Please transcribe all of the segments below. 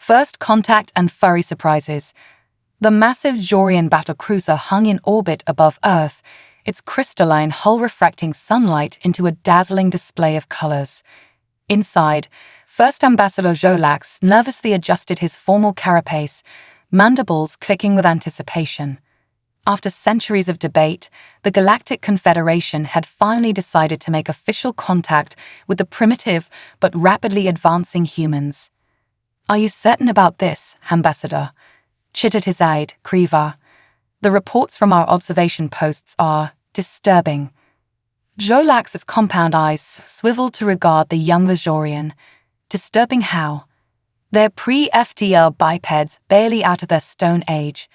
First contact and furry surprises. The massive Jorian battlecruiser hung in orbit above Earth, its crystalline hull refracting sunlight into a dazzling display of colors. Inside, First Ambassador Jolax nervously adjusted his formal carapace, mandibles clicking with anticipation. After centuries of debate, the Galactic Confederation had finally decided to make official contact with the primitive but rapidly advancing humans. "Are you certain about this, Ambassador?" chittered his aide, Kriva. "The reports from our observation posts are disturbing." Jolax's compound eyes swiveled to regard the young Vajorian. Disturbing how? They're pre-FTL bipeds barely out of their stone age.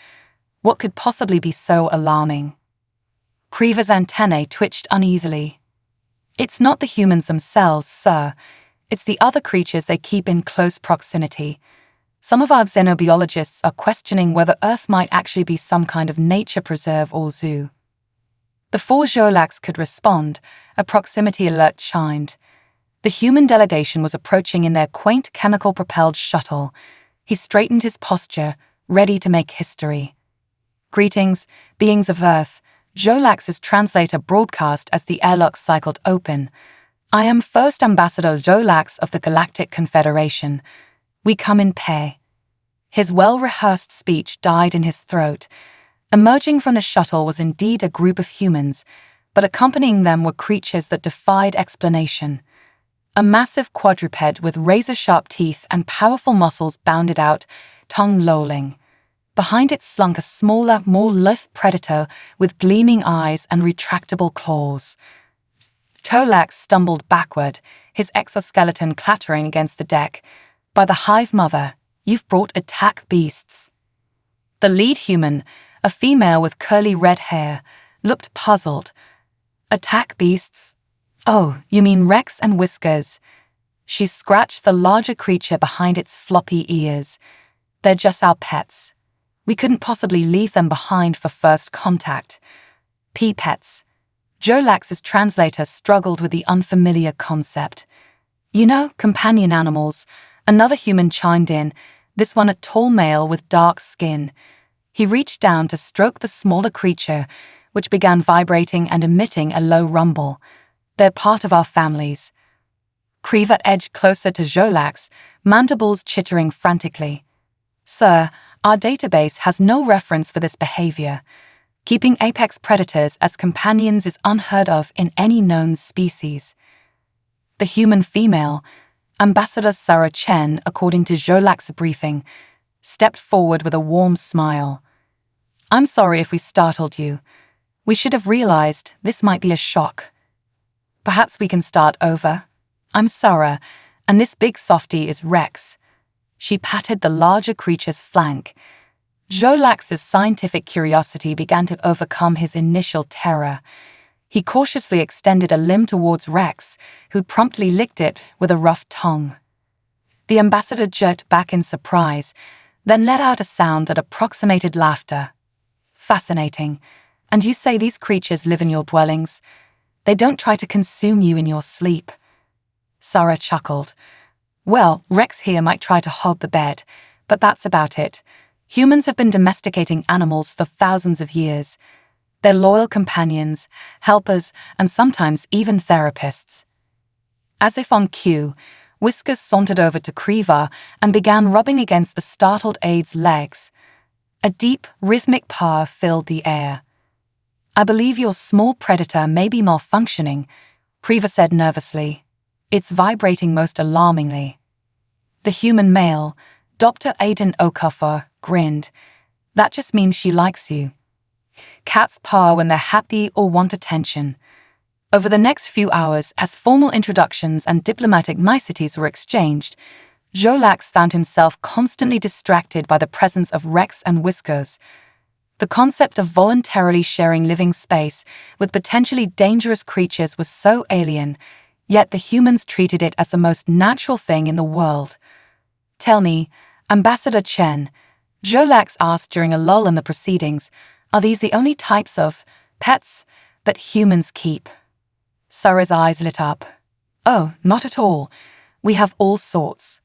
What could possibly be so alarming? Kriva's antennae twitched uneasily. "It's not the humans themselves, sir. It's the other creatures they keep in close proximity. Some of our xenobiologists are questioning whether Earth might actually be some kind of nature preserve or zoo." Before Jolax could respond, a proximity alert chimed. The human delegation was approaching in their quaint chemical-propelled shuttle. He straightened his posture, ready to make history. "Greetings, beings of Earth," Jolax's translator broadcast as the airlock cycled open. "I am First Ambassador Jolax of the Galactic Confederation. We come in pair." His well-rehearsed speech died in his throat. Emerging from the shuttle was indeed a group of humans, but accompanying them were creatures that defied explanation. A massive quadruped with razor-sharp teeth and powerful muscles bounded out, tongue lolling. Behind it slunk a smaller, more lithe predator with gleaming eyes and retractable claws. Jolax stumbled backward, his exoskeleton clattering against the deck. "By the Hive Mother, you've brought attack beasts." The lead human, a female with curly red hair, looked puzzled. "Attack beasts? Oh, you mean Rex and Whiskers." She scratched the larger creature behind its floppy ears. "They're just our pets. We couldn't possibly leave them behind for first contact." Pets. Jolax's translator struggled with the unfamiliar concept. "You know, companion animals." Another human chimed in, this one a tall male with dark skin. He reached down to stroke the smaller creature, which began vibrating and emitting a low rumble. "They're part of our families." Kriva edged closer to Jolax, mandibles chittering frantically. "Sir, our database has no reference for this behavior. Keeping apex predators as companions is unheard of in any known species." The human female, Ambassador Sarah Chen, according to Jolax's briefing, stepped forward with a warm smile. "I'm sorry if we startled you. We should have realized this might be a shock. Perhaps we can start over. I'm Sarah, and this big softie is Rex." She patted the larger creature's flank. Jolax's scientific curiosity began to overcome his initial terror. He cautiously extended a limb towards Rex, who promptly licked it with a rough tongue. The ambassador jerked back in surprise, then let out a sound that approximated laughter. "Fascinating. And you say these creatures live in your dwellings? They don't try to consume you in your sleep?" Sarah chuckled. "Well, Rex here might try to hog the bed, but that's about it. Humans have been domesticating animals for thousands of years. They're loyal companions, helpers, and sometimes even therapists." As if on cue, Whiskers sauntered over to Kriva and began rubbing against the startled aide's legs. A deep, rhythmic purr filled the air. "I believe your small predator may be malfunctioning," Kriva said nervously. "It's vibrating most alarmingly." The human male, Dr. Aiden Okafor, grinned. "That just means she likes you. Cats purr when they're happy or want attention." Over the next few hours, as formal introductions and diplomatic niceties were exchanged, Jolax found himself constantly distracted by the presence of Rex and Whiskers. The concept of voluntarily sharing living space with potentially dangerous creatures was so alien, yet the humans treated it as the most natural thing in the world. "Tell me, Ambassador Chen," Jolax asked during a lull in the proceedings, "are these the only types of pets that humans keep?" Sarah's eyes lit up. "Oh, not at all. We have all sorts."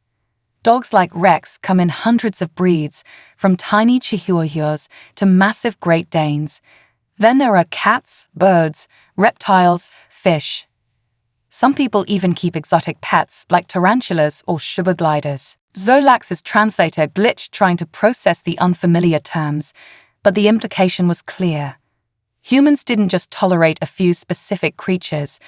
Dogs like Rex come in hundreds of breeds, from tiny Chihuahuas to massive Great Danes. Then there are cats, birds, reptiles, fish. Some people even keep exotic pets like tarantulas or sugar gliders. Zolax's translator glitched trying to process the unfamiliar terms, but the implication was clear. Humans didn't just tolerate a few specific creatures,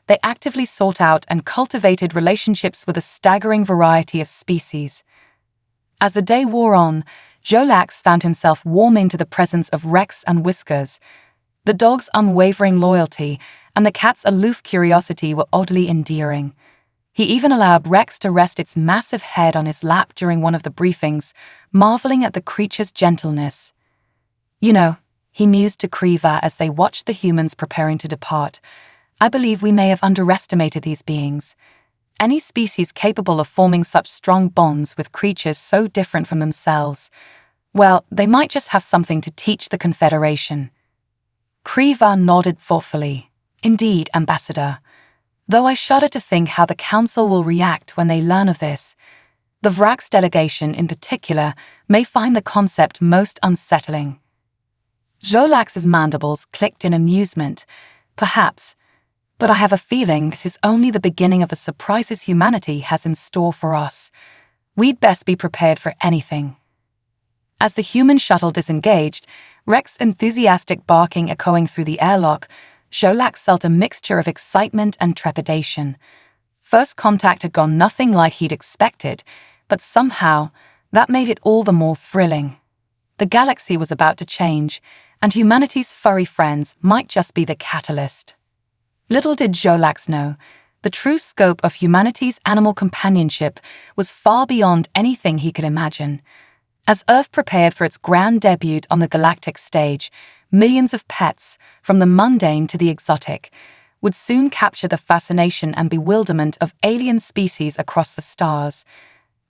they actively sought out and cultivated relationships with a staggering variety of species. As the day wore on, Zolax found himself warming to the presence of Rex and Whiskers. The dog's unwavering loyalty and the cat's aloof curiosity were oddly endearing. He even allowed Rex to rest its massive head on his lap during one of the briefings, marveling at the creature's gentleness. "You know," he mused to Kriva as they watched the humans preparing to depart, "I believe we may have underestimated these beings. Any species capable of forming such strong bonds with creatures so different from themselves, well, they might just have something to teach the Confederation." Kriva nodded thoughtfully. "Indeed, Ambassador. Though I shudder to think how the Council will react when they learn of this. The Vrax delegation, in particular, may find the concept most unsettling." Zolax's mandibles clicked in amusement. "Perhaps. But I have a feeling this is only the beginning of the surprises humanity has in store for us. We'd best be prepared for anything." As the human shuttle disengaged, Rex's enthusiastic barking echoing through the airlock, Zolax felt a mixture of excitement and trepidation. First contact had gone nothing like he'd expected, but somehow that made it all the more thrilling. The galaxy was about to change, and humanity's furry friends might just be the catalyst. Little did Zolax know, the true scope of humanity's animal companionship was far beyond anything he could imagine. As Earth prepared for its grand debut on the galactic stage, millions of pets, from the mundane to the exotic, would soon capture the fascination and bewilderment of alien species across the stars.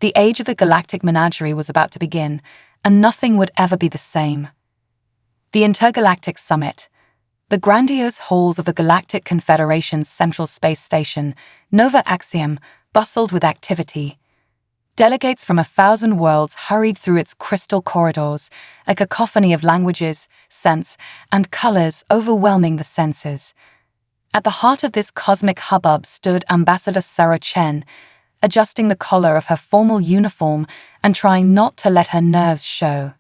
The age of the galactic menagerie was about to begin, and nothing would ever be the same. The Intergalactic Summit. The grandiose halls of the Galactic Confederation's Central Space Station, Nova Axiom, bustled with activity. Delegates from 1,000 worlds hurried through its crystal corridors, a cacophony of languages, scents, and colors overwhelming the senses. At the heart of this cosmic hubbub stood Ambassador Sarah Chen, adjusting the collar of her formal uniform and trying not to let her nerves show.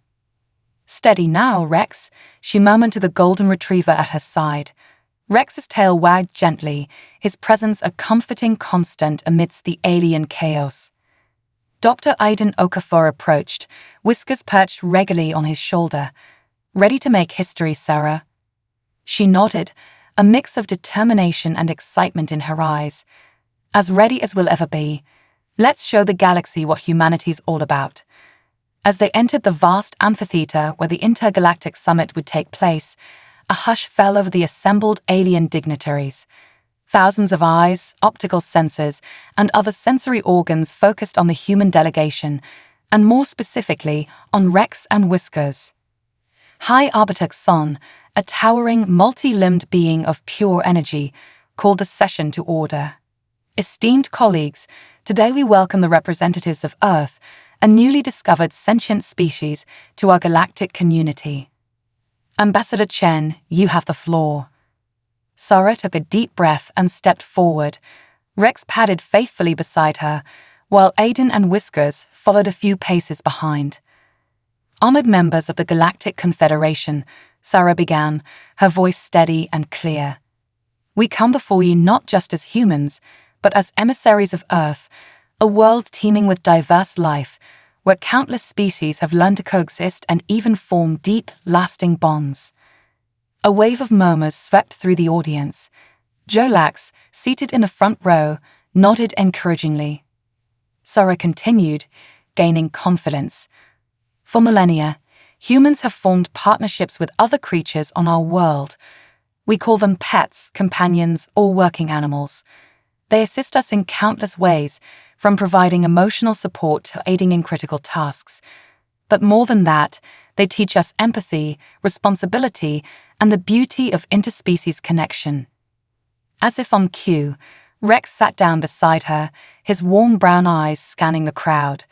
"Steady now, Rex," she murmured to the golden retriever at her side. Rex's tail wagged gently, his presence a comforting constant amidst the alien chaos. Dr. Aiden Okafor approached, Whiskers perched regularly on his shoulder. "Ready to make history, Sarah?" She nodded, a mix of determination and excitement in her eyes. "As ready as we'll ever be. Let's show the galaxy what humanity's all about." As they entered the vast amphitheater where the intergalactic summit would take place, a hush fell over the assembled alien dignitaries. Thousands of eyes, optical sensors, and other sensory organs focused on the human delegation, and more specifically, on Rex and Whiskers. High Arbiter Xon, a towering, multi-limbed being of pure energy, called the session to order. "Esteemed colleagues, today we welcome the representatives of Earth, a newly discovered sentient species, to our galactic community. Ambassador Chen, you have the floor." Sarah took a deep breath and stepped forward. Rex padded faithfully beside her, while Aiden and Whiskers followed a few paces behind. "Honored members of the Galactic Confederation," Sarah began, her voice steady and clear. "We come before you not just as humans, but as emissaries of Earth, a world teeming with diverse life, where countless species have learned to coexist and even form deep, lasting bonds." A wave of murmurs swept through the audience. Zolax, seated in the front row, nodded encouragingly. Sarah continued, gaining confidence. "For millennia, humans have formed partnerships with other creatures on our world. We call them pets, companions, or working animals. They assist us in countless ways, from providing emotional support to aiding in critical tasks. But more than that, they teach us empathy, responsibility, and the beauty of interspecies connection." As if on cue, Rex sat down beside her, his warm brown eyes scanning the crowd.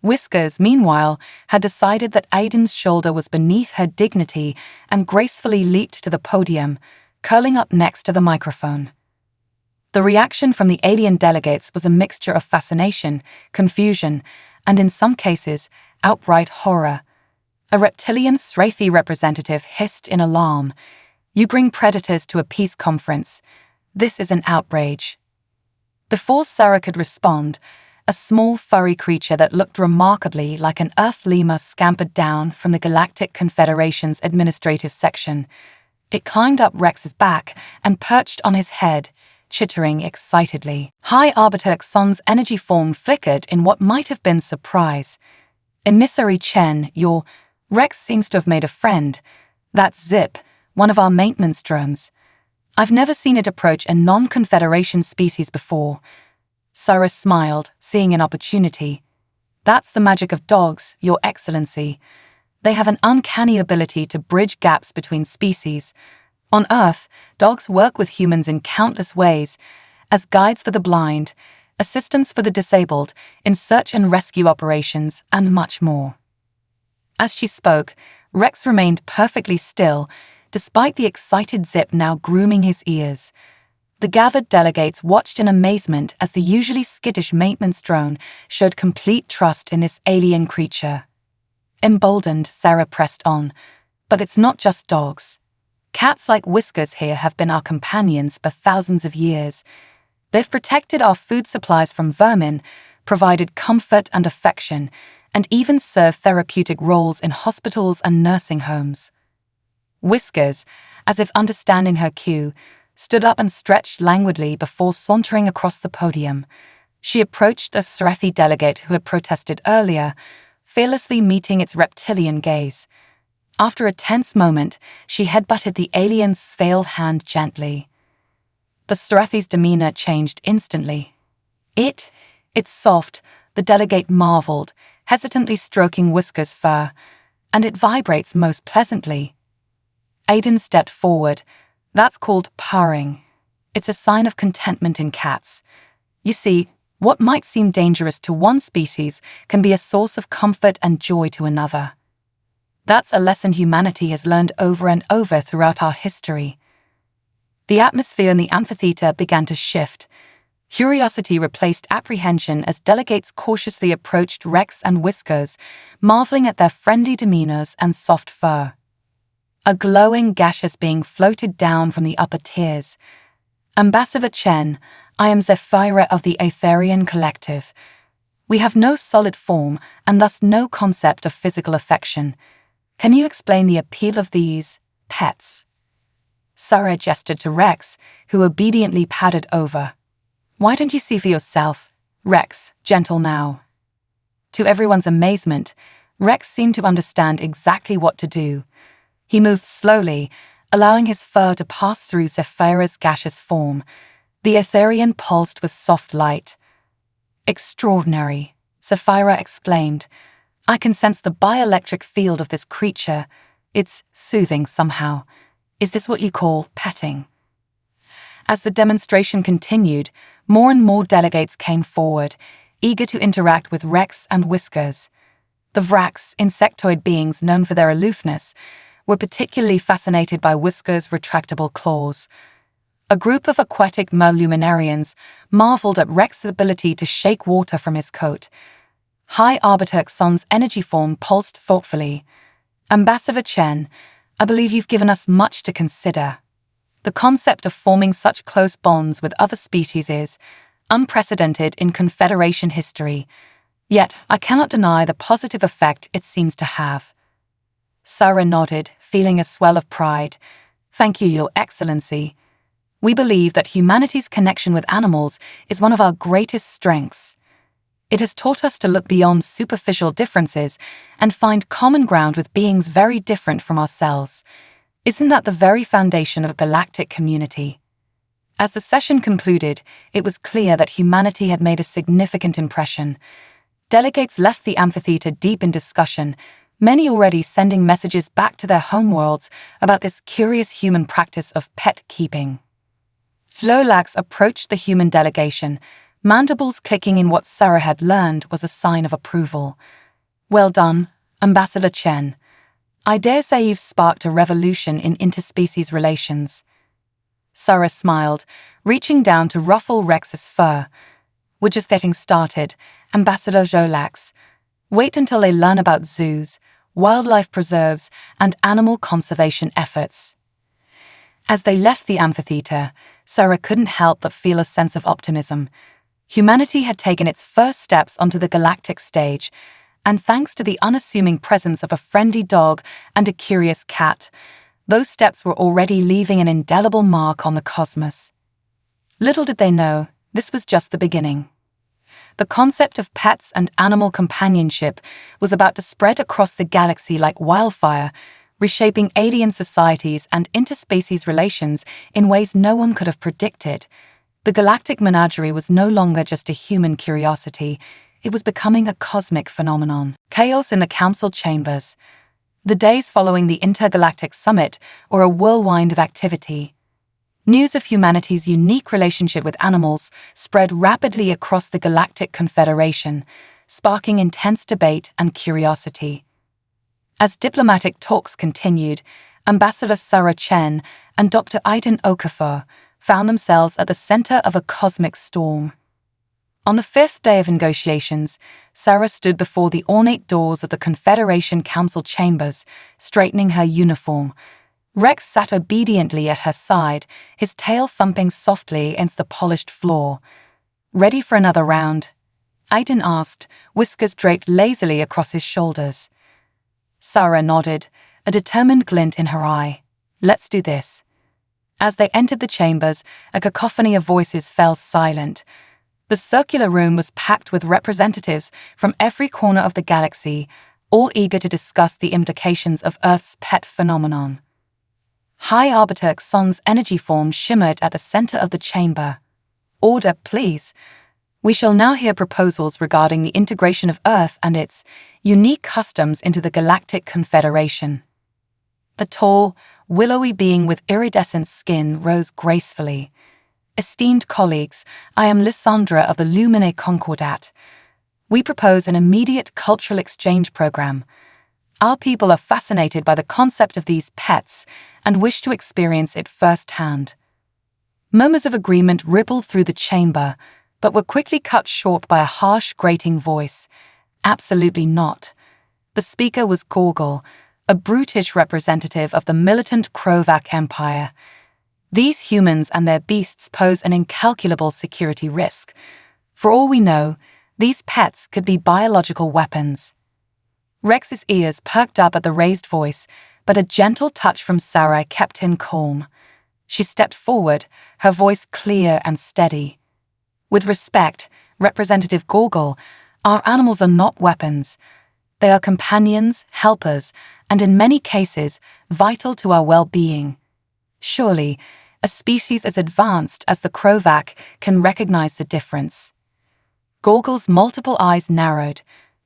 Whiskers, meanwhile, had decided that Aiden's shoulder was beneath her dignity and gracefully leaped to the podium, curling up next to the microphone. The reaction from the alien delegates was a mixture of fascination, confusion, and in some cases, outright horror. A reptilian Srathi representative hissed in alarm, "You bring predators to a peace conference. This is an outrage." Before Sarah could respond, a small furry creature that looked remarkably like an Earth lemur scampered down from the Galactic Confederation's administrative section. It climbed up Rex's back and perched on his head, chittering excitedly. High Arbiter Xon's energy form flickered in what might have been surprise. "Emissary Chen, Rex seems to have made a friend. That's Zip, one of our maintenance drones. I've never seen it approach a non-Confederation species before." Sarah smiled, seeing an opportunity. "That's the magic of dogs, Your Excellency. They have an uncanny ability to bridge gaps between species. On Earth, dogs work with humans in countless ways, as guides for the blind, assistants for the disabled, in search and rescue operations, and much more." As she spoke, Rex remained perfectly still, despite the excited Zip now grooming his ears. The gathered delegates watched in amazement as the usually skittish maintenance drone showed complete trust in this alien creature. Emboldened, Sarah pressed on, "But it's not just dogs. Cats like Whiskers here have been our companions for thousands of years. They've protected our food supplies from vermin, provided comfort and affection, and even served therapeutic roles in hospitals and nursing homes." Whiskers, as if understanding her cue, stood up and stretched languidly before sauntering across the podium. She approached a Srathi delegate who had protested earlier, fearlessly meeting its reptilian gaze. After a tense moment, she headbutted the alien's scaled hand gently. The Srathi's demeanor changed instantly. It's soft," the delegate marveled, hesitantly stroking Whiskers' fur, "and it vibrates most pleasantly." Aiden stepped forward. "That's called purring. It's a sign of contentment in cats. You see, what might seem dangerous to one species can be a source of comfort and joy to another. That's a lesson humanity has learned over and over throughout our history." The atmosphere in the amphitheater began to shift. Curiosity replaced apprehension as delegates cautiously approached Rex and Whiskers, marveling at their friendly demeanors and soft fur. A glowing gaseous being floated down from the upper tiers. "Ambassador Chen, I am Zephyra of the Aetherian Collective. We have no solid form and thus no concept of physical affection. Can you explain the appeal of these pets?" Sarah gestured to Rex, who obediently padded over. "Why don't you see for yourself? Rex, gentle now." To everyone's amazement, Rex seemed to understand exactly what to do. He moved slowly, allowing his fur to pass through Zephyra's gaseous form. The Aetherian pulsed with soft light. "Extraordinary," Zephyra exclaimed. "I can sense the bioelectric field of this creature. It's soothing somehow. Is this what you call petting?" As the demonstration continued, more and more delegates came forward, eager to interact with Rex and Whiskers. The Vrax, insectoid beings known for their aloofness, were particularly fascinated by Whiskers' retractable claws. A group of aquatic merluminarians marveled at Rex's ability to shake water from his coat. High Arbiter Xon's energy form pulsed thoughtfully. "Ambassador Chen, I believe you've given us much to consider. The concept of forming such close bonds with other species is unprecedented in Confederation history, yet I cannot deny the positive effect it seems to have." Sarah nodded, feeling a swell of pride. "Thank you, Your Excellency. We believe that humanity's connection with animals is one of our greatest strengths. It has taught us to look beyond superficial differences and find common ground with beings very different from ourselves. Isn't that the very foundation of a galactic community?" As the session concluded, it was clear that humanity had made a significant impression. Delegates left the amphitheater deep in discussion, many already sending messages back to their homeworlds about this curious human practice of pet keeping. Jolax approached the human delegation, mandibles clicking in what Sarah had learned was a sign of approval. "Well done, Ambassador Chen. I dare say you've sparked a revolution in interspecies relations." Sarah smiled, reaching down to ruffle Rex's fur. "We're just getting started, Ambassador Jolax. Wait until they learn about zoos, wildlife preserves, and animal conservation efforts." As they left the amphitheater, Sarah couldn't help but feel a sense of optimism. Humanity had taken its first steps onto the galactic stage, and thanks to the unassuming presence of a friendly dog and a curious cat, those steps were already leaving an indelible mark on the cosmos. Little did they know, this was just the beginning. The concept of pets and animal companionship was about to spread across the galaxy like wildfire, reshaping alien societies and interspecies relations in ways no one could have predicted. The galactic menagerie was no longer just a human curiosity, it was becoming a cosmic phenomenon. Chaos in the council chambers. The days following the intergalactic summit were a whirlwind of activity. News of humanity's unique relationship with animals spread rapidly across the Galactic Confederation, sparking intense debate and curiosity. As diplomatic talks continued, Ambassador Sarah Chen and Dr. Aiden Okafor found themselves at the center of a cosmic storm. On the fifth day of negotiations, Sarah stood before the ornate doors of the Confederation Council chambers, straightening her uniform. Rex sat obediently at her side, his tail thumping softly against the polished floor. "Ready for another round?" Aiden asked, whiskers draped lazily across his shoulders. Sarah nodded, a determined glint in her eye. "Let's do this." As they entered the chambers, a cacophony of voices fell silent. The circular room was packed with representatives from every corner of the galaxy, all eager to discuss the implications of Earth's pet phenomenon. High Arbiter Xon's energy form shimmered at the center of the chamber. "Order, please. We shall now hear proposals regarding the integration of Earth and its unique customs into the Galactic Confederation." A tall, willowy being with iridescent skin rose gracefully. "Esteemed colleagues, I am Lysandra of the Lumine Concordat. We propose an immediate cultural exchange program. Our people are fascinated by the concept of these pets and wish to experience it firsthand." Murmurs of agreement rippled through the chamber, but were quickly cut short by a harsh, grating voice. "Absolutely not." The speaker was Gorgel, a brutish representative of the militant Krovak Empire. "These humans and their beasts pose an incalculable security risk. For all we know, these pets could be biological weapons." Rex's ears perked up at the raised voice, but a gentle touch from Sarah kept him calm. She stepped forward, her voice clear and steady. "With respect, Representative Gorgel, our animals are not weapons. They are companions, helpers, and in many cases, vital to our well-being. Surely, a species as advanced as the Krovak can recognize the difference." Gorgel's multiple eyes narrowed.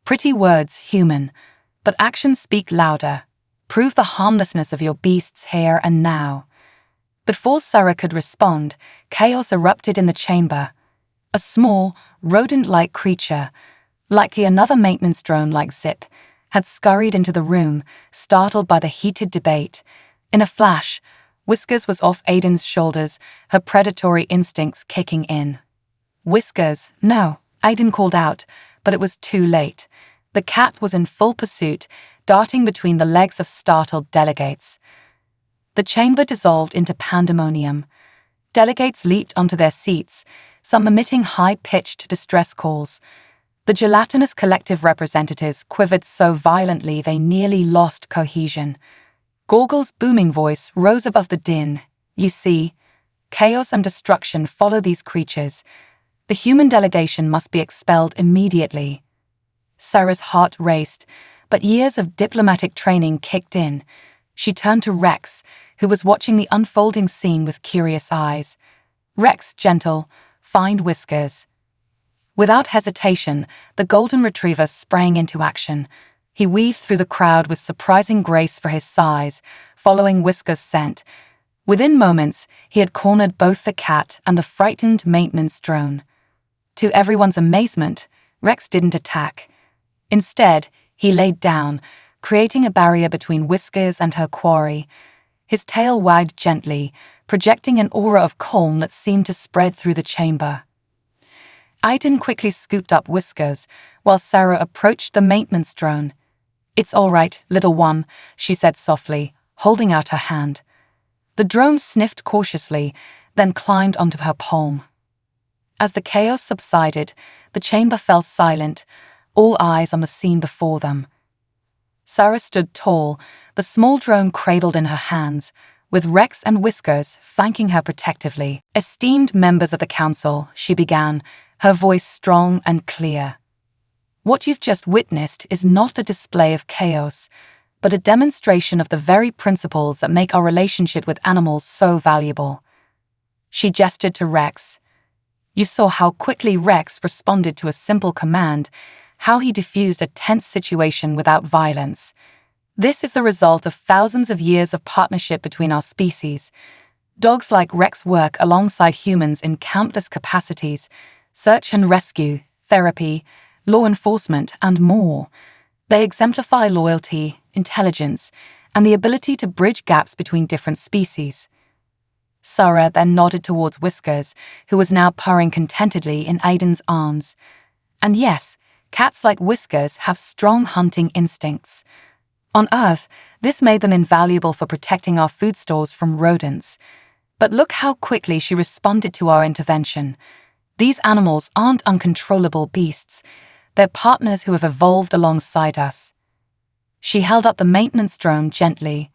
"Pretty words, human, but actions speak louder. Prove the harmlessness of your beasts here and now." Before Sarah could respond, chaos erupted in the chamber. A small, rodent-like creature, likely another maintenance drone like Zip, had scurried into the room, startled by the heated debate. In a flash, Whiskers was off Aiden's shoulders, her predatory instincts kicking in. "Whiskers, no," Aiden called out, but it was too late. The cat was in full pursuit, darting between the legs of startled delegates. The chamber dissolved into pandemonium. Delegates leaped onto their seats, some emitting high-pitched distress calls. The gelatinous collective representatives quivered so violently they nearly lost cohesion. Gorgel's booming voice rose above the din. "You see, chaos and destruction follow these creatures. The human delegation must be expelled immediately." Sarah's heart raced, but years of diplomatic training kicked in. She turned to Rex, who was watching the unfolding scene with curious eyes. "Rex, gentle, find Whiskers." Without hesitation, the golden retriever sprang into action. He weaved through the crowd with surprising grace for his size, following Whiskers' scent. Within moments, he had cornered both the cat and the frightened maintenance drone. To everyone's amazement, Rex didn't attack. Instead, he laid down, creating a barrier between Whiskers and her quarry. His tail wagged gently, projecting an aura of calm that seemed to spread through the chamber. Aiden quickly scooped up Whiskers, while Sarah approached the maintenance drone. "It's all right, little one," she said softly, holding out her hand. The drone sniffed cautiously, then climbed onto her palm. As the chaos subsided, the chamber fell silent, all eyes on the scene before them. Sarah stood tall, the small drone cradled in her hands, with Rex and Whiskers flanking her protectively. "Esteemed members of the council," she began, her voice strong and clear. "What you've just witnessed is not a display of chaos, but a demonstration of the very principles that make our relationship with animals so valuable." She gestured to Rex. You saw how quickly Rex responded to a simple command, how he diffused a tense situation without violence. This is the result of thousands of years of partnership between our species. Dogs like Rex work alongside humans in countless capacities: search and rescue, therapy, law enforcement, and more. They exemplify loyalty, intelligence, and the ability to bridge gaps between different species. Sarah then nodded towards Whiskers, who was now purring contentedly in Aiden's arms. And yes, cats like Whiskers have strong hunting instincts. On Earth, this made them invaluable for protecting our food stores from rodents. But look how quickly she responded to our intervention. These animals aren't uncontrollable beasts. They're partners who have evolved alongside us. She held up the maintenance drone gently.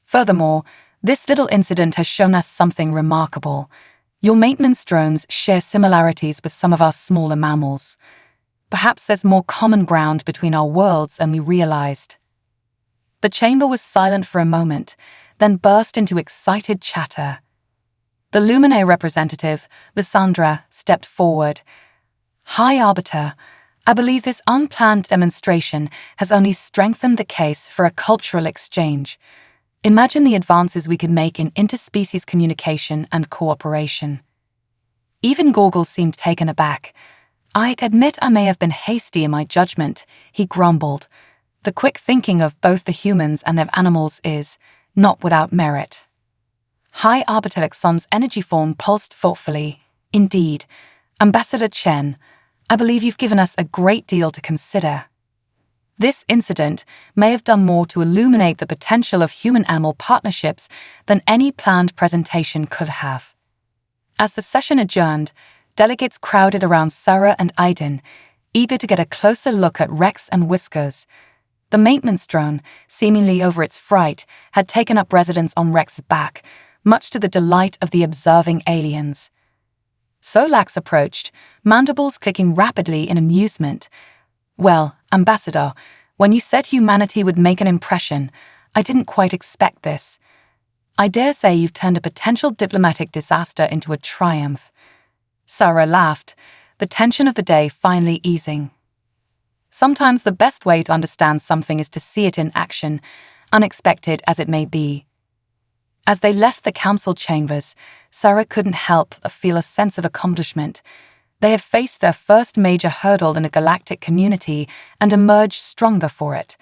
Furthermore, this little incident has shown us something remarkable. Your maintenance drones share similarities with some of our smaller mammals. Perhaps there's more common ground between our worlds than we realized. The chamber was silent for a moment, then burst into excited chatter. The Luminae representative, Lysandra, stepped forward. "High Arbiter, I believe this unplanned demonstration has only strengthened the case for a cultural exchange. Imagine the advances we could make in interspecies communication and cooperation." Even Gorgle seemed taken aback. "I admit I may have been hasty in my judgment," he grumbled. "The quick thinking of both the humans and their animals is not without merit." High Arbiter Exxon's energy form pulsed thoughtfully. "Indeed, Ambassador Chen, I believe you've given us a great deal to consider." This incident may have done more to illuminate the potential of human-animal partnerships than any planned presentation could have. As the session adjourned, delegates crowded around Sarah and Aiden, eager to get a closer look at Rex and Whiskers. The maintenance drone, seemingly over its fright, had taken up residence on Rex's back, much to the delight of the observing aliens. Solax approached, mandibles clicking rapidly in amusement. "Well, Ambassador, when you said humanity would make an impression, I didn't quite expect this. I dare say you've turned a potential diplomatic disaster into a triumph." Sarah laughed, the tension of the day finally easing. Sometimes the best way to understand something is to see it in action, unexpected as it may be. As they left the council chambers, Sarah couldn't help but feel a sense of accomplishment. They have faced their first major hurdle in the galactic community and emerged stronger for it.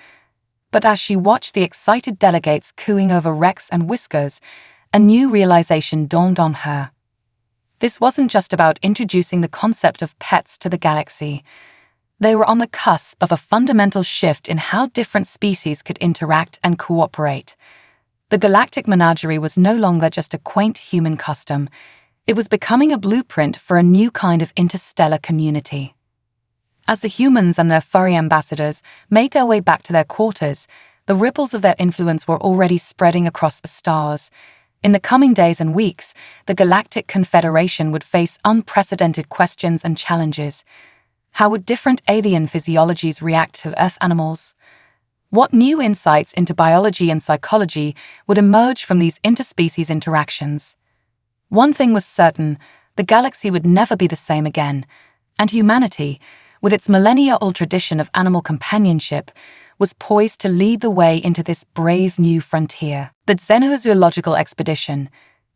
But as she watched the excited delegates cooing over Rex and Whiskers, a new realization dawned on her. This wasn't just about introducing the concept of pets to the galaxy. They were on the cusp of a fundamental shift in how different species could interact and cooperate. The galactic menagerie was no longer just a quaint human custom. It was becoming a blueprint for a new kind of interstellar community. As the humans and their furry ambassadors made their way back to their quarters, the ripples of their influence were already spreading across the stars. In the coming days and weeks, the Galactic Confederation would face unprecedented questions and challenges. How would different alien physiologies react to Earth animals? What new insights into biology and psychology would emerge from these interspecies interactions? One thing was certain: the galaxy would never be the same again, and humanity, with its millennia-old tradition of animal companionship, was poised to lead the way into this brave new frontier. The Xenozoological expedition.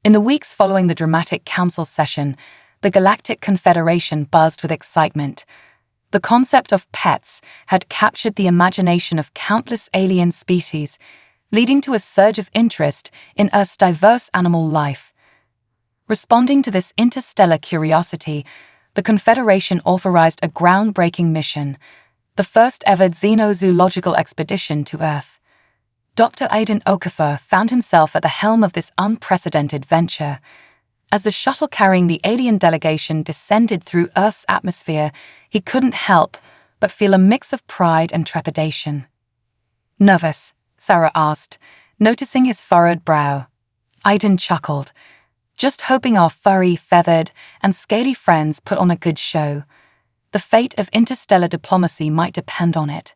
In the weeks following the dramatic council session, the Galactic Confederation buzzed with excitement. The concept of pets had captured the imagination of countless alien species, leading to a surge of interest in Earth's diverse animal life. Responding to this interstellar curiosity, the Confederation authorized a groundbreaking mission, the first ever xenozoological expedition to Earth. Dr. Aidan Okafor found himself at the helm of this unprecedented venture. As the shuttle carrying the alien delegation descended through Earth's atmosphere, he couldn't help but feel a mix of pride and trepidation. "Nervous?" Sarah asked, noticing his furrowed brow. Aidan chuckled. "Just hoping our furry, feathered, and scaly friends put on a good show. The fate of interstellar diplomacy might depend on it."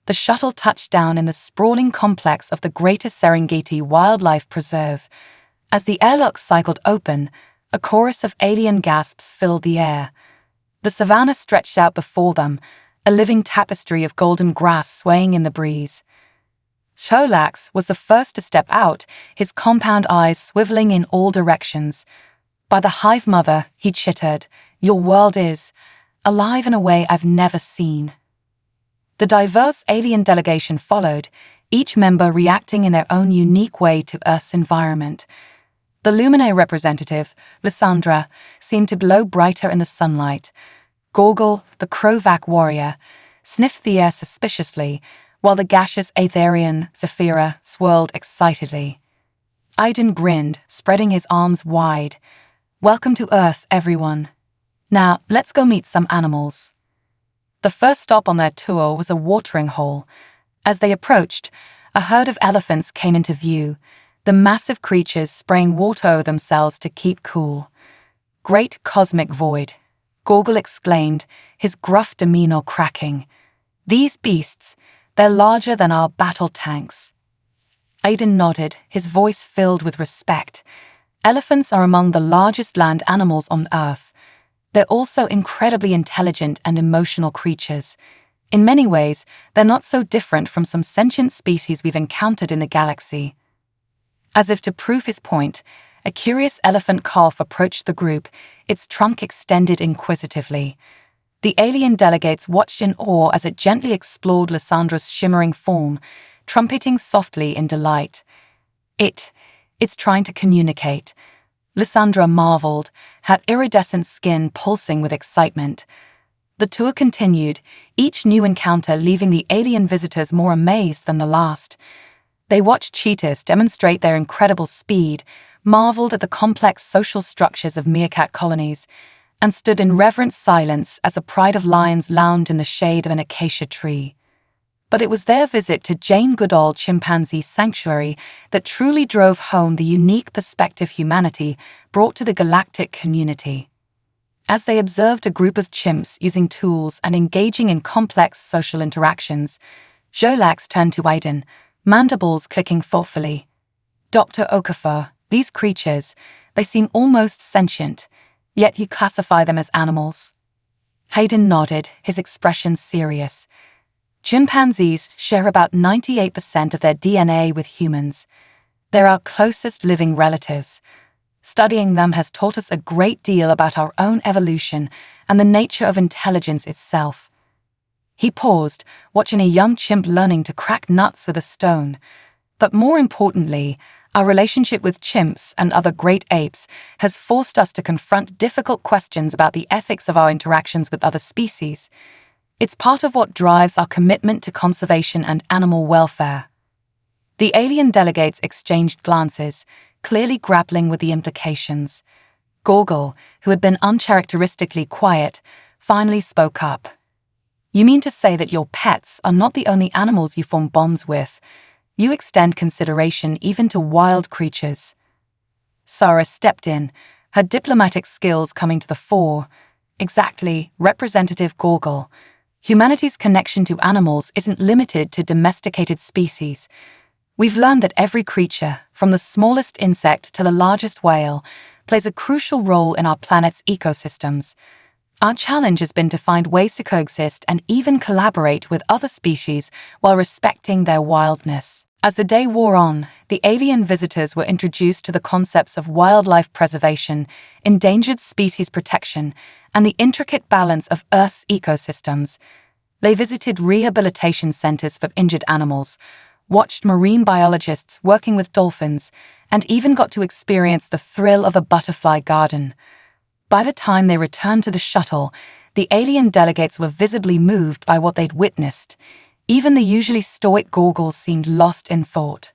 The shuttle touched down in the sprawling complex of the Greater Serengeti Wildlife Preserve. As the airlock cycled open, a chorus of alien gasps filled the air. The savannah stretched out before them, a living tapestry of golden grass swaying in the breeze. Cholax was the first to step out, his compound eyes swiveling in all directions. "By the Hive Mother," he chittered, "your world is alive in a way I've never seen." The diverse alien delegation followed, each member reacting in their own unique way to Earth's environment. The Luminae representative, Lysandra, seemed to glow brighter in the sunlight. Gorgle, the Krovac warrior, sniffed the air suspiciously, while the gaseous Aetherian, Zephyra, swirled excitedly. Aidan grinned, spreading his arms wide. "Welcome to Earth, everyone. Now, let's go meet some animals." The first stop on their tour was a watering hole. As they approached, a herd of elephants came into view, the massive creatures spraying water over themselves to keep cool. "Great cosmic void," Gorgle exclaimed, his gruff demeanor cracking. "These beasts, they're larger than our battle tanks." Aidan nodded, his voice filled with respect. Elephants are among the largest land animals on Earth. They're also incredibly intelligent and emotional creatures. In many ways, they're not so different from some sentient species we've encountered in the galaxy. As if to prove his point, a curious elephant calf approached the group, its trunk extended inquisitively. The alien delegates watched in awe as it gently explored Lysandra's shimmering form, trumpeting softly in delight. It's trying to communicate. Lysandra marveled, her iridescent skin pulsing with excitement. The tour continued, each new encounter leaving the alien visitors more amazed than the last. They watched cheetahs demonstrate their incredible speed, marveled at the complex social structures of meerkat colonies, and stood in reverent silence as a pride of lions lounged in the shade of an acacia tree. But it was their visit to Jane Goodall Chimpanzee Sanctuary that truly drove home the unique perspective humanity brought to the galactic community. As they observed a group of chimps using tools and engaging in complex social interactions, Cholax turned to Aidan, mandibles clicking thoughtfully. "Dr. Okafor, these creatures, they seem almost sentient, yet you classify them as animals." Aidan nodded, his expression serious. "Chimpanzees share about 98% of their DNA with humans. They're our closest living relatives. Studying them has taught us a great deal about our own evolution and the nature of intelligence itself." He paused, watching a young chimp learning to crack nuts with a stone. "But more importantly, our relationship with chimps and other great apes has forced us to confront difficult questions about the ethics of our interactions with other species. It's part of what drives our commitment to conservation and animal welfare." The alien delegates exchanged glances, clearly grappling with the implications. Gorgle, who had been uncharacteristically quiet, finally spoke up. "You mean to say that your pets are not the only animals you form bonds with? You extend consideration even to wild creatures." Sarah stepped in, her diplomatic skills coming to the fore. "Exactly, Representative Gorgle. Humanity's connection to animals isn't limited to domesticated species. We've learned that every creature, from the smallest insect to the largest whale, plays a crucial role in our planet's ecosystems. Our challenge has been to find ways to coexist and even collaborate with other species while respecting their wildness. As the day wore on, the alien visitors were introduced to the concepts of wildlife preservation, endangered species protection, and the intricate balance of Earth's ecosystems. They visited rehabilitation centers for injured animals, watched marine biologists working with dolphins, and even got to experience the thrill of a butterfly garden. By the time they returned to the shuttle, the alien delegates were visibly moved by what they'd witnessed. Even the usually stoic Gorgles seemed lost in thought.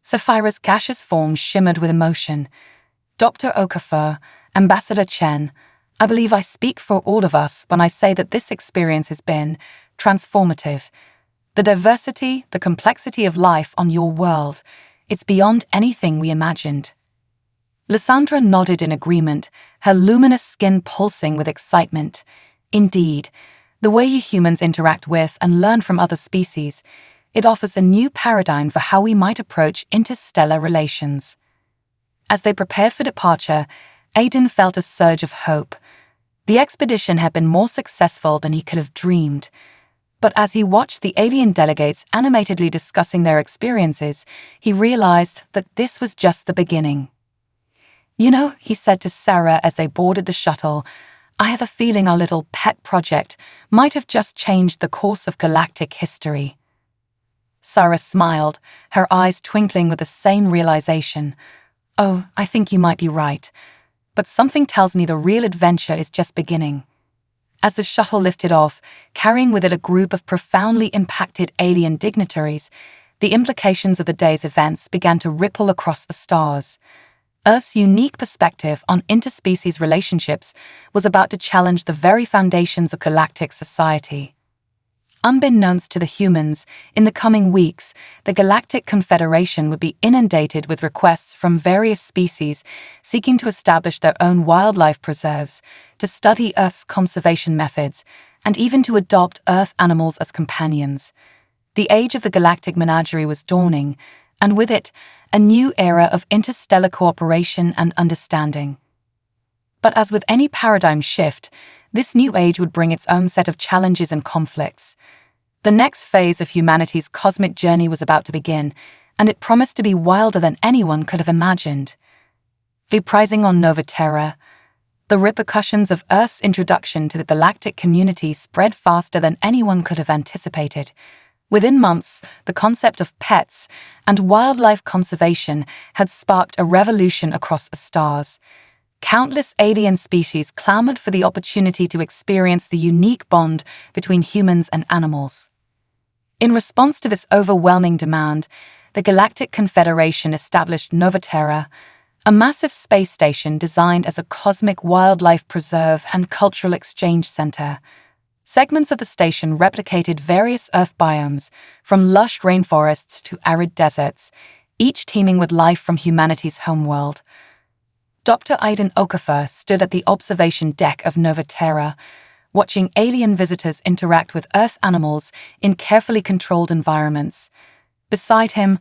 Sapphira's gaseous form shimmered with emotion. Dr. Okafor, Ambassador Chen, I believe I speak for all of us when I say that this experience has been transformative. The diversity, the complexity of life on your world, it's beyond anything we imagined. Lysandra nodded in agreement, her luminous skin pulsing with excitement. Indeed, the way you humans interact with and learn from other species, it offers a new paradigm for how we might approach interstellar relations. As they prepared for departure, Aidan felt a surge of hope. The expedition had been more successful than he could have dreamed. But as he watched the alien delegates animatedly discussing their experiences, he realized that this was just the beginning. You know, he said to Sarah as they boarded the shuttle, I have a feeling our little pet project might have just changed the course of galactic history. Sarah smiled, her eyes twinkling with the same realization. Oh, I think you might be right. But something tells me the real adventure is just beginning. As the shuttle lifted off, carrying with it a group of profoundly impacted alien dignitaries, the implications of the day's events began to ripple across the stars. Earth's unique perspective on interspecies relationships was about to challenge the very foundations of galactic society. Unbeknownst to the humans, in the coming weeks, the Galactic Confederation would be inundated with requests from various species seeking to establish their own wildlife preserves, to study Earth's conservation methods, and even to adopt Earth animals as companions. The age of the galactic menagerie was dawning, and with it, a new era of interstellar cooperation and understanding. But as with any paradigm shift, this new age would bring its own set of challenges and conflicts. The next phase of humanity's cosmic journey was about to begin, and it promised to be wilder than anyone could have imagined. Uprising on Nova Terra, the repercussions of Earth's introduction to the galactic community spread faster than anyone could have anticipated. Within months, the concept of pets and wildlife conservation had sparked a revolution across the stars. Countless alien species clamored for the opportunity to experience the unique bond between humans and animals. In response to this overwhelming demand, the Galactic Confederation established Nova Terra, a massive space station designed as a cosmic wildlife preserve and cultural exchange center. Segments of the station replicated various Earth biomes, from lush rainforests to arid deserts, each teeming with life from humanity's homeworld. Dr. Aidan Okafor stood at the observation deck of Nova Terra, watching alien visitors interact with Earth animals in carefully controlled environments. Beside him,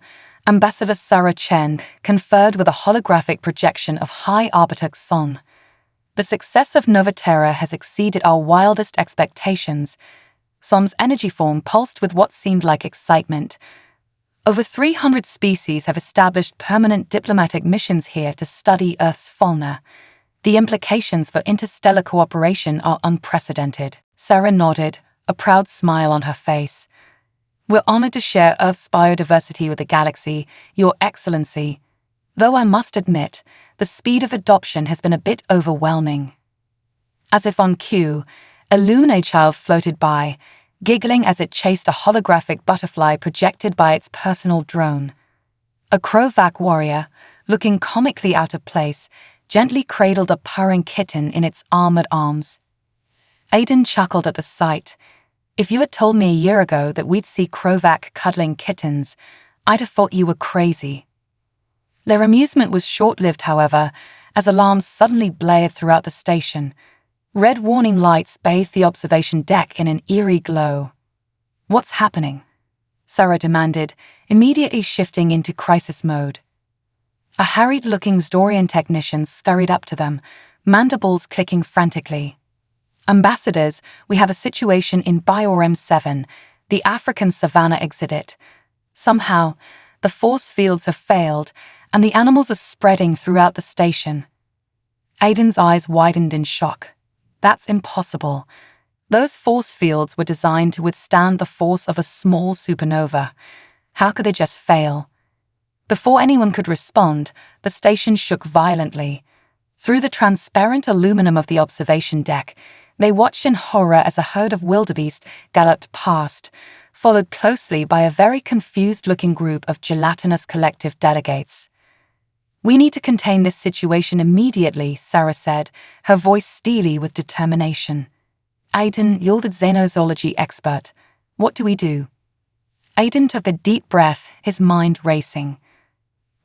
Ambassador Sarah Chen conferred with a holographic projection of High Arbitrux Son. The success of Nova Terra has exceeded our wildest expectations. Son's energy form pulsed with what seemed like excitement. Over 300 species have established permanent diplomatic missions here to study Earth's fauna. The implications for interstellar cooperation are unprecedented. Sarah nodded, a proud smile on her face. We're honored to share Earth's biodiversity with the galaxy, Your Excellency. Though I must admit, the speed of adoption has been a bit overwhelming. As if on cue, a Lumine child floated by, giggling as it chased a holographic butterfly projected by its personal drone. A Krovac warrior, looking comically out of place, gently cradled a purring kitten in its armored arms. Aidan chuckled at the sight. If you had told me a year ago that we'd see Krovac cuddling kittens, I'd have thought you were crazy. Their amusement was short-lived, however, as alarms suddenly blared throughout the station. Red warning lights bathed the observation deck in an eerie glow. What's happening? Sarah demanded, immediately shifting into crisis mode. A harried-looking Zdorian technician scurried up to them, mandibles clicking frantically. Ambassadors, we have a situation in Biorem 7, the African savanna exhibit. Somehow, the force fields have failed, and the animals are spreading throughout the station. Aiden's eyes widened in shock. That's impossible. Those force fields were designed to withstand the force of a small supernova. How could they just fail? Before anyone could respond, the station shook violently. Through the transparent aluminum of the observation deck, they watched in horror as a herd of wildebeest galloped past, followed closely by a very confused-looking group of gelatinous collective delegates. "We need to contain this situation immediately," Sarah said, her voice steely with determination. "Aiden, you're the xenozoology expert. What do we do?" Aiden took a deep breath, his mind racing.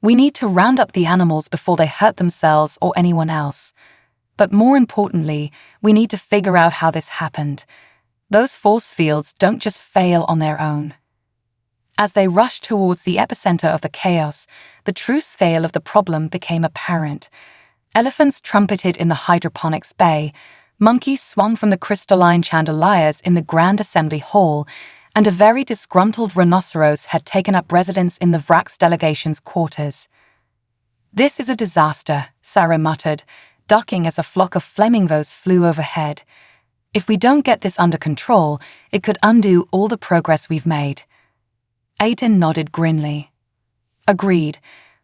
"We need to round up the animals before they hurt themselves or anyone else. But more importantly, we need to figure out how this happened. Those force fields don't just fail on their own." As they rushed towards the epicenter of the chaos, the true scale of the problem became apparent. Elephants trumpeted in the hydroponics bay, monkeys swung from the crystalline chandeliers in the Grand Assembly Hall, and a very disgruntled rhinoceros had taken up residence in the VRAX delegation's quarters. "This is a disaster," Sarah muttered, ducking as a flock of flamingos flew overhead. "If we don't get this under control, it could undo all the progress we've made." Aiden nodded grimly. "Agreed,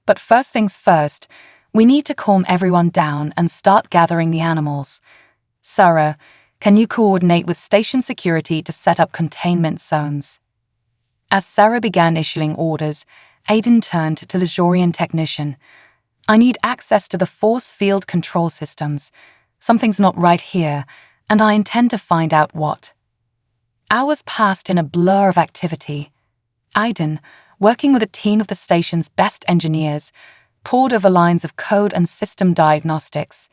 but first things first, we need to calm everyone down and start gathering the animals. Sarah, can you coordinate with station security to set up containment zones?" As Sarah began issuing orders, Aiden turned to the Jorian technician. "I need access to the force field control systems. Something's not right here, and I intend to find out what." Hours passed in a blur of activity. Aiden, working with a team of the station's best engineers, pored over lines of code and system diagnostics.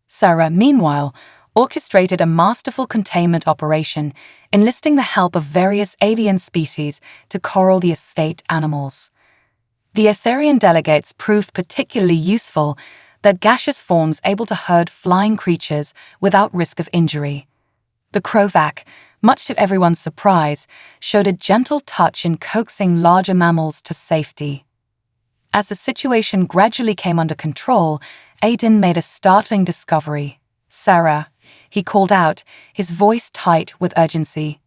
Sarah, meanwhile, orchestrated a masterful containment operation, enlisting the help of various avian species to corral the escaped animals. The Etherian delegates proved particularly useful, their gaseous forms able to herd flying creatures without risk of injury. The Krovac, much to everyone's surprise, showed a gentle touch in coaxing larger mammals to safety. As the situation gradually came under control, Aiden made a startling discovery. "Sarah," he called out, his voice tight with urgency.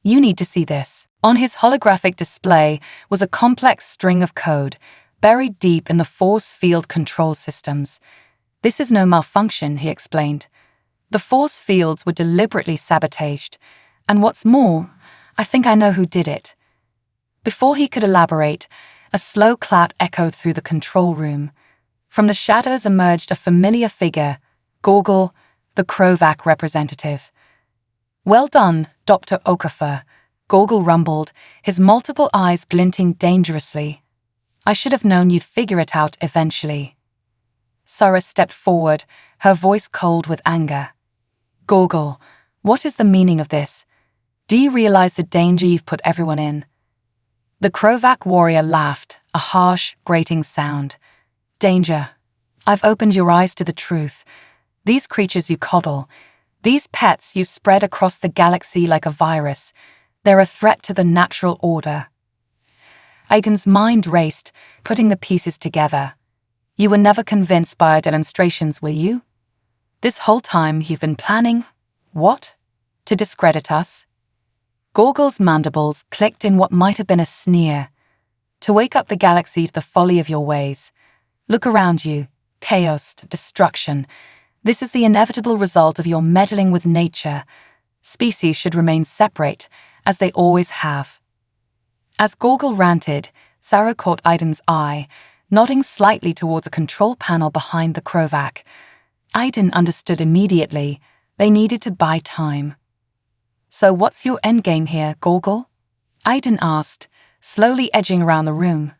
"You need to see this." On his holographic display was a complex string of code, buried deep in the force field control systems. "This is no malfunction," he explained. "The force fields were deliberately sabotaged, and what's more, I think I know who did it." Before he could elaborate, a slow clap echoed through the control room. From the shadows emerged a familiar figure, Gorgel, the Krovac representative. "Well done, Dr. Okafor," Gorgel rumbled, his multiple eyes glinting dangerously. "I should have known you'd figure it out eventually." Sarah stepped forward, her voice cold with anger. "Gorgel, what is the meaning of this? Do you realize the danger you've put everyone in?" The Krovac warrior laughed, a harsh, grating sound. "Danger. I've opened your eyes to the truth. These creatures you coddle, these pets you've spread across the galaxy like a virus, they're a threat to the natural order." Aiden's mind raced, putting the pieces together. "You were never convinced by our demonstrations, were you? This whole time you've been planning, what? To discredit us?" Gorgel's mandibles clicked in what might have been a sneer. "To wake up the galaxy to the folly of your ways. Look around you. Chaos, destruction. This is the inevitable result of your meddling with nature. Species should remain separate, as they always have." As Gorgel ranted, Sarah caught Aiden's eye, nodding slightly towards a control panel behind the Krovac. Aiden understood immediately. They needed to buy time. "So what's your endgame here, Gorgel?" Aiden asked, slowly edging around the room.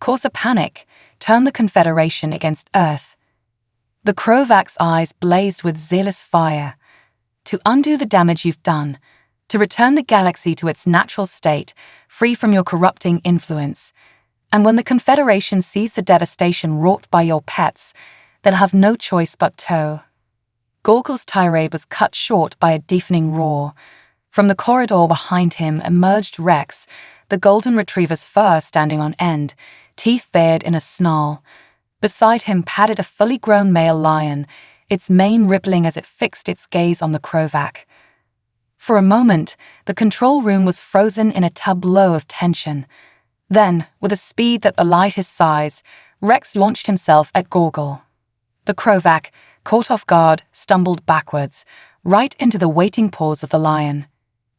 "Cause a panic, turn the Confederation against Earth." The Krovac's eyes blazed with zealous fire. "To undo the damage you've done, to return the galaxy to its natural state, free from your corrupting influence. And when the Confederation sees the devastation wrought by your pets, they'll have no choice but to..." Gorgle's tirade was cut short by a deafening roar. From the corridor behind him emerged Rex, the golden retriever's fur standing on end, teeth bared in a snarl. Beside him padded a fully grown male lion, its mane rippling as it fixed its gaze on the Krovac. For a moment, the control room was frozen in a tableau of tension. Then, with a speed that belied his size, Rex launched himself at Gorgle. The Krovac, caught off guard, stumbled backwards, right into the waiting paws of the lion.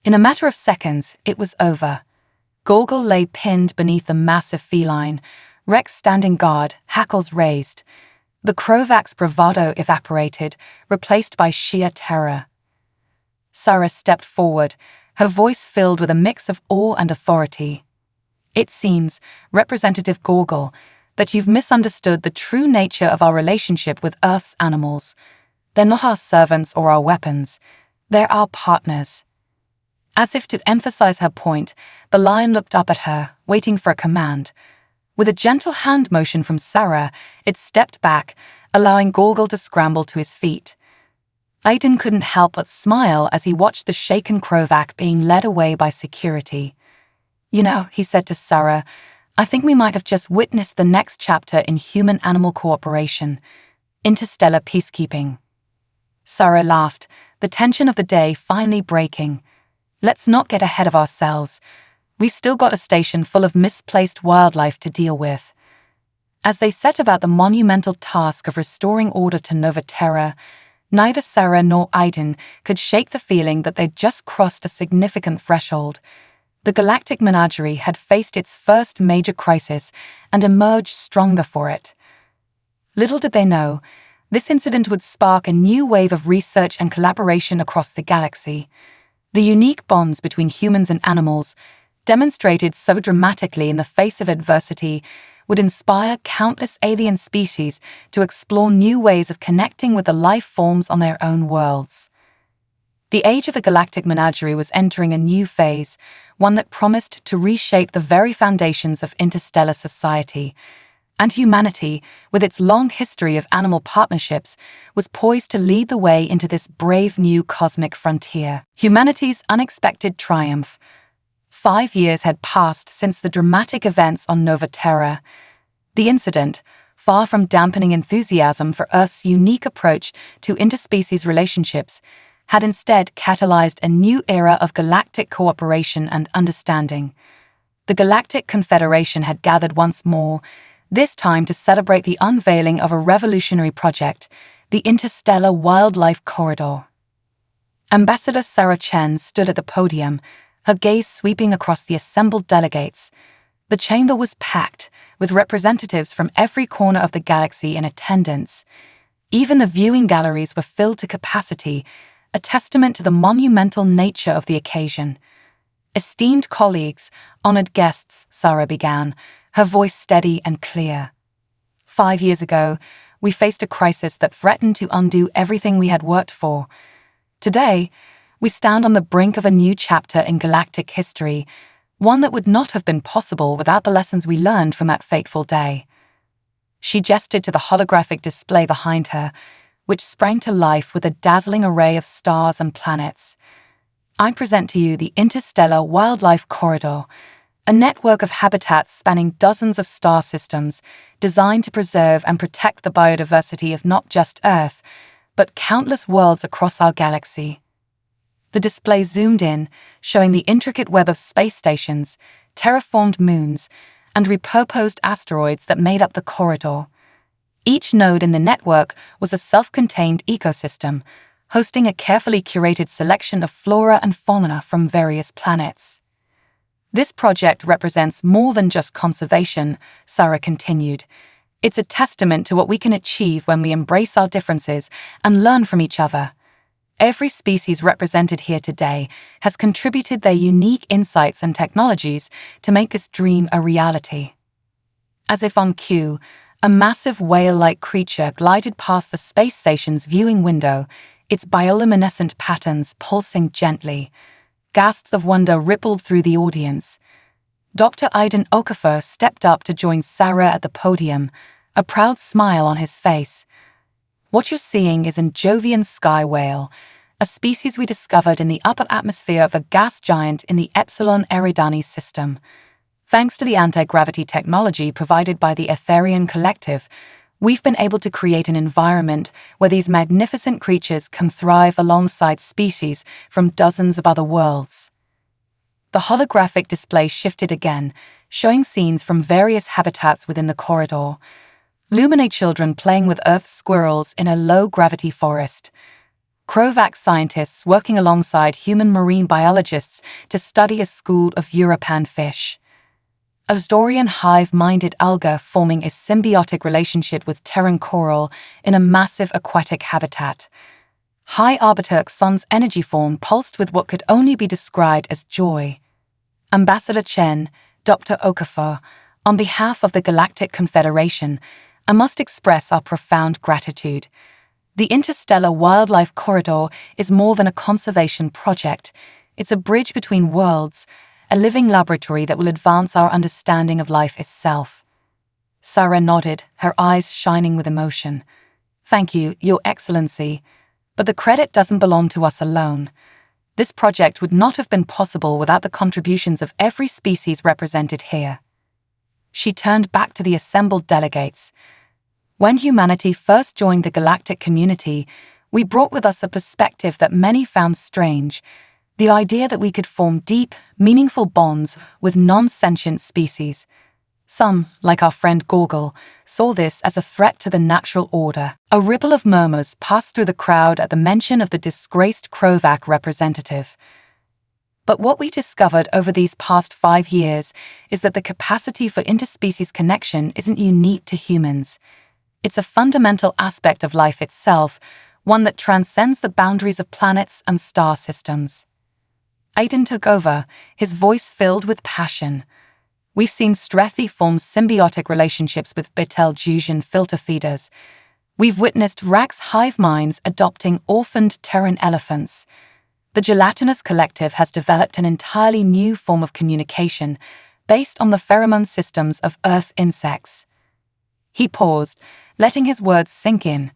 In a matter of seconds, it was over. Gorgle lay pinned beneath the massive feline, Rex standing guard, hackles raised. The Krovac's bravado evaporated, replaced by sheer terror. Sarah stepped forward, her voice filled with a mix of awe and authority. "It seems, Representative Gorgle, that you've misunderstood the true nature of our relationship with Earth's animals. They're not our servants or our weapons. They're our partners." As if to emphasize her point, the lion looked up at her, waiting for a command. With a gentle hand motion from Sarah, it stepped back, allowing Gorgle to scramble to his feet. Aiden couldn't help but smile as he watched the shaken Krovac being led away by security. "You know," he said to Sarah, "I think we might have just witnessed the next chapter in human-animal cooperation, interstellar peacekeeping." Sarah laughed, the tension of the day finally breaking. "Let's not get ahead of ourselves. We've still got a station full of misplaced wildlife to deal with." As they set about the monumental task of restoring order to Nova Terra, neither Sarah nor Aiden could shake the feeling that they'd just crossed a significant threshold. The galactic menagerie had faced its first major crisis and emerged stronger for it. Little did they know, this incident would spark a new wave of research and collaboration across the galaxy. The unique bonds between humans and animals, demonstrated so dramatically in the face of adversity, would inspire countless alien species to explore new ways of connecting with the life forms on their own worlds. The age of the galactic menagerie was entering a new phase, one that promised to reshape the very foundations of interstellar society. And humanity, with its long history of animal partnerships, was poised to lead the way into this brave new cosmic frontier. Humanity's unexpected triumph. 5 years had passed since the dramatic events on Nova Terra. The incident, far from dampening enthusiasm for Earth's unique approach to interspecies relationships, had instead catalyzed a new era of galactic cooperation and understanding. The Galactic Confederation had gathered once more, this time to celebrate the unveiling of a revolutionary project, the Interstellar Wildlife Corridor. Ambassador Sarah Chen stood at the podium, her gaze sweeping across the assembled delegates. The chamber was packed, with representatives from every corner of the galaxy in attendance. Even the viewing galleries were filled to capacity, a testament to the monumental nature of the occasion. "Esteemed colleagues, honored guests," Sarah began, her voice steady and clear. 5 years ago, we faced a crisis that threatened to undo everything we had worked for. Today, we stand on the brink of a new chapter in galactic history, one that would not have been possible without the lessons we learned from that fateful day. She gestured to the holographic display behind her, which sprang to life with a dazzling array of stars and planets. "I present to you the Interstellar Wildlife Corridor, a network of habitats spanning dozens of star systems designed to preserve and protect the biodiversity of not just Earth, but countless worlds across our galaxy." The display zoomed in, showing the intricate web of space stations, terraformed moons, and repurposed asteroids that made up the corridor. Each node in the network was a self-contained ecosystem, hosting a carefully curated selection of flora and fauna from various planets. "This project represents more than just conservation," Sarah continued. "It's a testament to what we can achieve when we embrace our differences and learn from each other. Every species represented here today has contributed their unique insights and technologies to make this dream a reality." As if on cue, a massive whale-like creature glided past the space station's viewing window, its bioluminescent patterns pulsing gently. Gasps of wonder rippled through the audience. Dr. Aiden Okafor stepped up to join Sarah at the podium, a proud smile on his face. What you're seeing is an Jovian sky whale, a species we discovered in the upper atmosphere of a gas giant in the Epsilon Eridani system. Thanks to the anti-gravity technology provided by the Etherian Collective, we've been able to create an environment where these magnificent creatures can thrive alongside species from dozens of other worlds. The holographic display shifted again, showing scenes from various habitats within the corridor. Lumine children playing with Earth squirrels in a low-gravity forest. Krovac scientists working alongside human marine biologists to study a school of Europan fish. Asdorian hive-minded alga forming a symbiotic relationship with Terran coral in a massive aquatic habitat. High Arbiter Sun's energy form pulsed with what could only be described as joy. Ambassador Chen, Dr. Okafor, on behalf of the Galactic Confederation, I must express our profound gratitude. The Interstellar Wildlife Corridor is more than a conservation project. It's a bridge between worlds, a living laboratory that will advance our understanding of life itself. Sarah nodded, her eyes shining with emotion. Thank you, Your Excellency. But the credit doesn't belong to us alone. This project would not have been possible without the contributions of every species represented here. She turned back to the assembled delegates. When humanity first joined the galactic community, we brought with us a perspective that many found strange. The idea that we could form deep, meaningful bonds with non-sentient species. Some, like our friend Gorgel, saw this as a threat to the natural order. A ripple of murmurs passed through the crowd at the mention of the disgraced Krovac representative. But what we discovered over these past 5 years is that the capacity for interspecies connection isn't unique to humans. It's a fundamental aspect of life itself, one that transcends the boundaries of planets and star systems. Aiden took over, his voice filled with passion. We've seen Strethi form symbiotic relationships with Betelgeuse filter feeders. We've witnessed Rax hive minds adopting orphaned Terran elephants. The Gelatinous Collective has developed an entirely new form of communication based on the pheromone systems of Earth insects. He paused, letting his words sink in.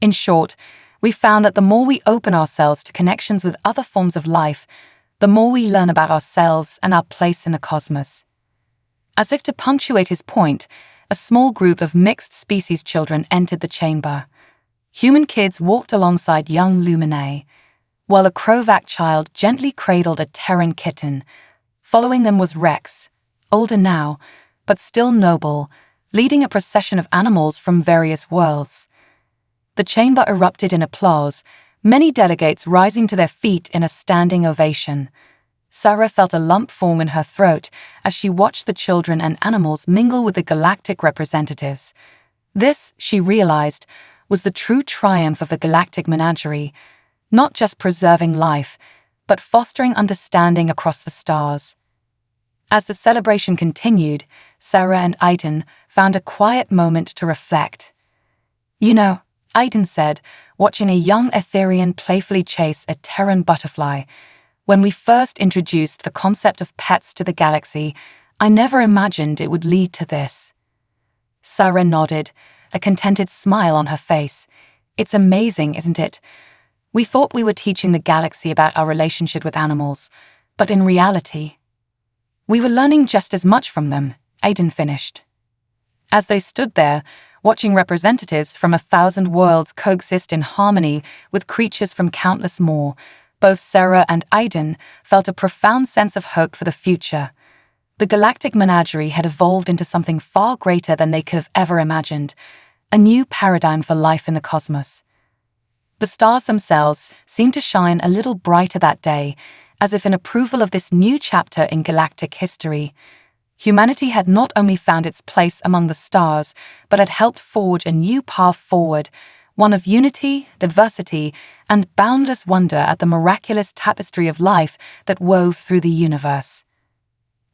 In short, we found that the more we open ourselves to connections with other forms of life, the more we learn about ourselves and our place in the cosmos. As if to punctuate his point, a small group of mixed-species children entered the chamber. Human kids walked alongside young Lumine, while a Krovac child gently cradled a Terran kitten. Following them was Rex, older now, but still noble, leading a procession of animals from various worlds. The chamber erupted in applause, many delegates rising to their feet in a standing ovation. Sarah felt a lump form in her throat as she watched the children and animals mingle with the galactic representatives. This, she realized, was the true triumph of the galactic menagerie, not just preserving life, but fostering understanding across the stars. As the celebration continued, Sarah and Aiden found a quiet moment to reflect. You know, Aiden said, watching a young Etherian playfully chase a Terran butterfly, when we first introduced the concept of pets to the galaxy, I never imagined it would lead to this. Sarah nodded, a contented smile on her face. It's amazing, isn't it? We thought we were teaching the galaxy about our relationship with animals, but in reality, we were learning just as much from them, Aiden finished. As they stood there, watching representatives from 1,000 worlds coexist in harmony with creatures from countless more, both Sarah and Aiden felt a profound sense of hope for the future. The galactic menagerie had evolved into something far greater than they could have ever imagined, a new paradigm for life in the cosmos. The stars themselves seemed to shine a little brighter that day, as if in approval of this new chapter in galactic history. Humanity had not only found its place among the stars, but had helped forge a new path forward, one of unity, diversity, and boundless wonder at the miraculous tapestry of life that wove through the universe.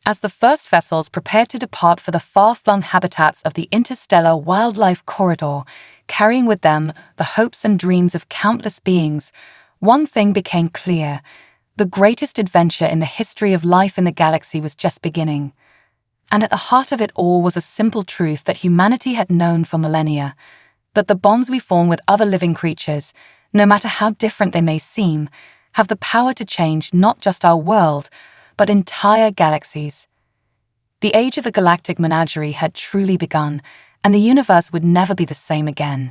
As the first vessels prepared to depart for the far-flung habitats of the Interstellar Wildlife Corridor, carrying with them the hopes and dreams of countless beings, one thing became clear: the greatest adventure in the history of life in the galaxy was just beginning. And at the heart of it all was a simple truth that humanity had known for millennia. that the bonds we form with other living creatures, no matter how different they may seem, have the power to change not just our world, but entire galaxies. The age of the galactic menagerie had truly begun, and the universe would never be the same again.